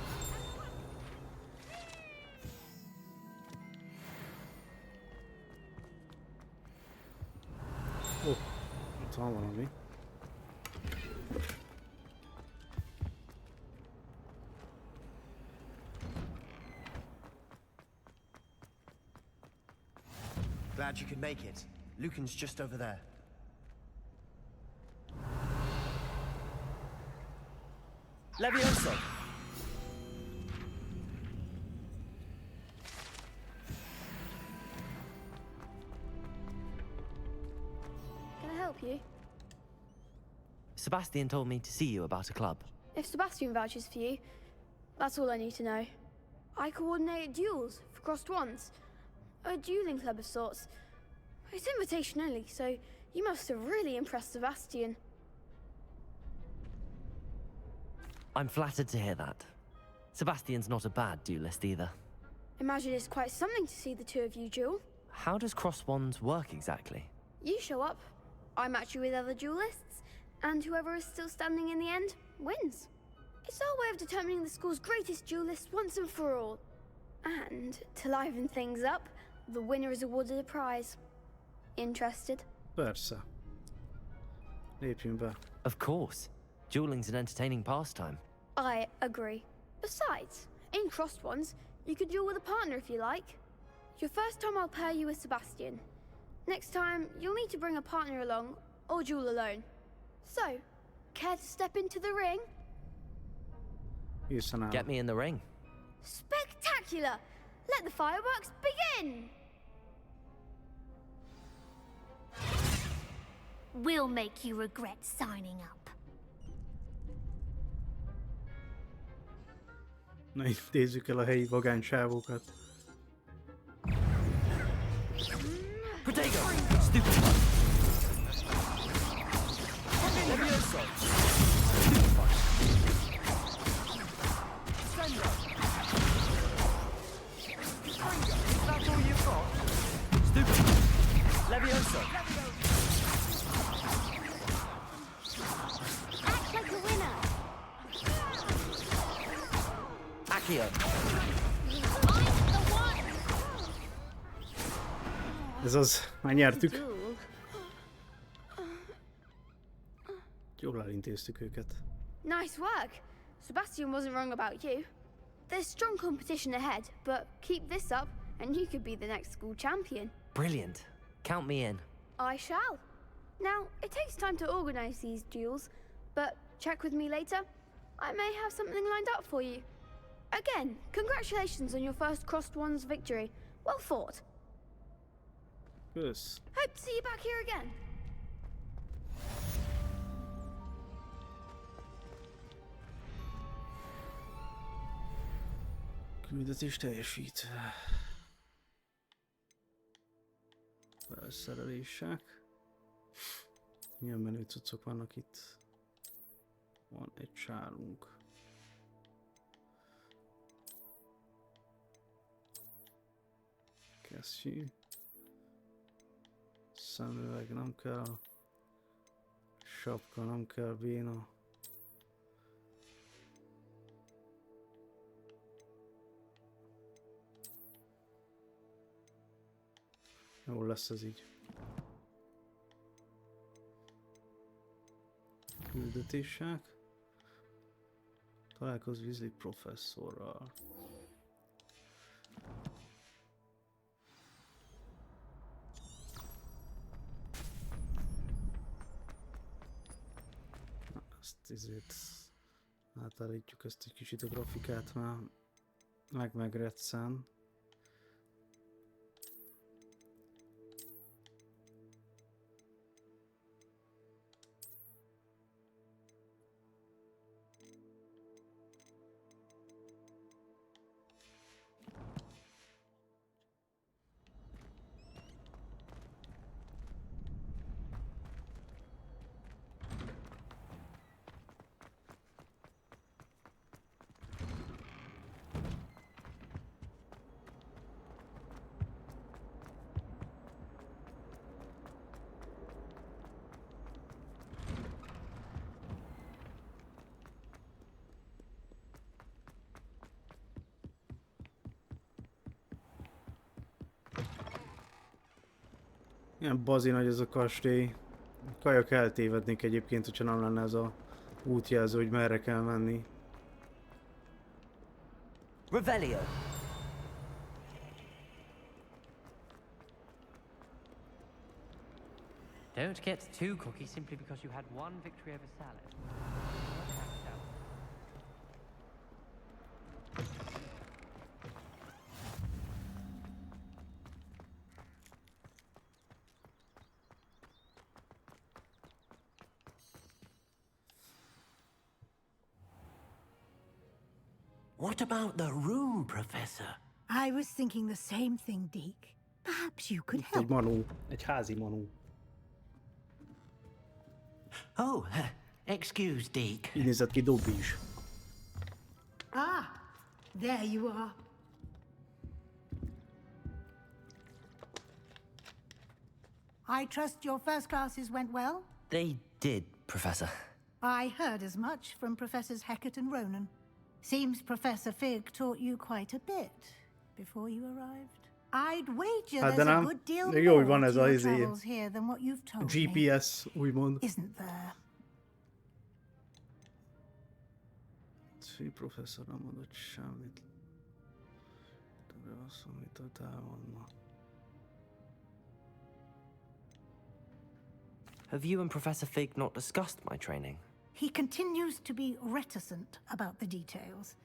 Ó, ott van valami. Glad you could make it. Lucan's just over there. Levioso! Can I help you? Sebastian told me to see you about a club. If Sebastian vouches for you, that's all I need to know. I coordinate duels for crossed wands. A dueling club of sorts. It's invitation only, so you must have really impressed Sebastian. I'm flattered to hear that. Sebastian's not a bad duelist either. Imagine it's quite something to see the two of you duel. How does cross wands work exactly? You show up, I match you with other duelists, and whoever is still standing in the end wins. It's our way of determining the school's greatest duelist once and for all. And to liven things up, the winner is awarded a prize. Interested? Persze. Lépjünk be. Of course. Dueling's an entertaining pastime. I agree. Besides, in crossed ones, you could duel with a partner if you like. Your first time I'll pair you with Sebastian. Next time, you'll need to bring a partner along, or duel alone. So, care to step into the ring? Get me in the ring. Spectacular! Let the fireworks begin! We'll make you regret signing up. Na, intézzük el a helyi vagánysávokat. Protego! Stupid! Levioso! Stupefy! Sendo! Springo! Is that all you've got? Stupid! Levioso! Act like a winner. Accio! I'm the one. Ez az, már nyertük. Jól elintéztük őket. Nice work. Sebastian wasn't wrong about you. There's strong competition ahead, but keep this up and you could be the next school champion. Brilliant. Count me in. I shall. Now, it takes time to organize these duels, but check with me later. I may have something lined up for you. Again, congratulations on your first crossed ones victory. Well fought. Kösz. Hope to see you back here again. Küldetés teljesítve. Felszerelések. Milyen menő cuccok vannak itt. Van egy sálunk. Kesztyű. Szemüveg nem kell. Sapka nem kell, béna. Jól lesz ez így. Küldetések. Találkozz Weasley professzorral. Na, ezt ezért átállítjuk ezt egy kicsit a grafikát, már megretszen. Ilyen bazi nagy ez a kastély. Kajak eltévednék egyébként, hogyha nem lenne ez a útjelző, hogy merre kell menni. Revelio. Don't get too cocky simply because you had one victory over Salad. What about the room, Professor? I was thinking the same thing, Deke. Perhaps you could Egy help. manó. Egy házi manó. Oh, excuse, Deke. Így nézett ki Dobby is. Ah, there you are. I trust your first classes went well? They did, Professor. I heard as much from Professors Hecat and Ronan. Seems Professor Fig taught you quite a bit before you arrived. I'd wager Hát de there's a nem. good deal Még jó, hogy van more ez to a your izé, travels here than what you've told me. GPS, úgymond. Isn't there? Fő professzor nem mondott semmit. De azt, amit ott elmondna. Have you and Professor Fig not discussed my training? He continues to be reticent about the details,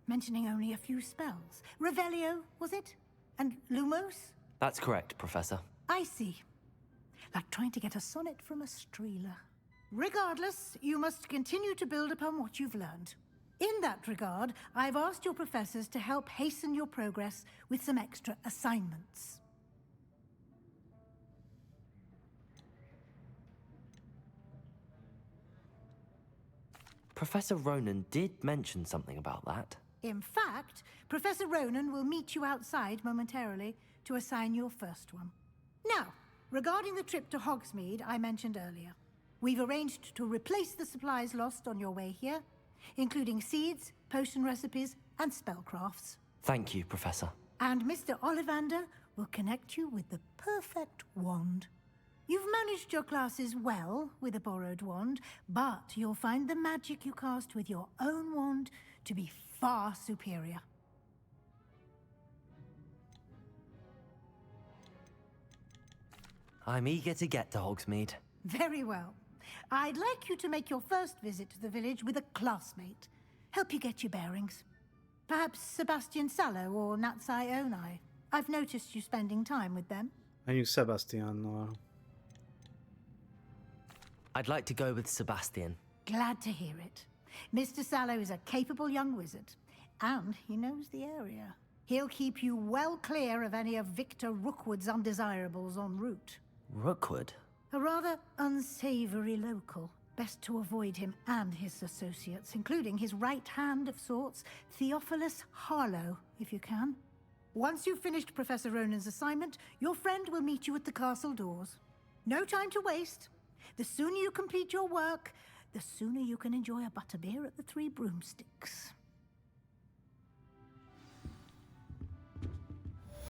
mentioning only a few spells. Revelio, was it? And Lumos? That's correct, Professor. I see. Like trying to get a sonnet from a streeler. Regardless, you must continue to build upon what you've learned. In that regard, I've asked your professors to help hasten your progress with some extra assignments. Professor Ronan did mention something about that. In fact, Professor Ronan will meet you outside momentarily to assign your first one. Now, regarding the trip to Hogsmeade I mentioned earlier, we've arranged to replace the supplies lost on your way here, including seeds, potion recipes, and spellcrafts. Thank you, Professor. And Mr. Ollivander will connect you with the perfect wand. You've managed your classes well with a borrowed wand, but you'll find the magic you cast with your own wand to be far superior. I'm eager to get to Hogsmeade. Very well. I'd like you to make your first visit to the village with a classmate. Help you get your bearings. Perhaps Sebastian Sallow or Natsai Onai. I've noticed you spending time with them. Menjünk Sebastiannal. I'd like to go with Sebastian. Glad to hear it. Mr. Sallow is a capable young wizard, and he knows the area. He'll keep you well clear of any of Victor Rookwood's undesirables en route. Rookwood? A rather unsavory local. Best to avoid him and his associates, including his right hand of sorts, Theophilus Harlow, if you can. Once you've finished Professor Ronan's assignment, your friend will meet you at the castle doors. No time to waste. The sooner you complete your work, the sooner you can enjoy a butterbeer at the Three Broomsticks.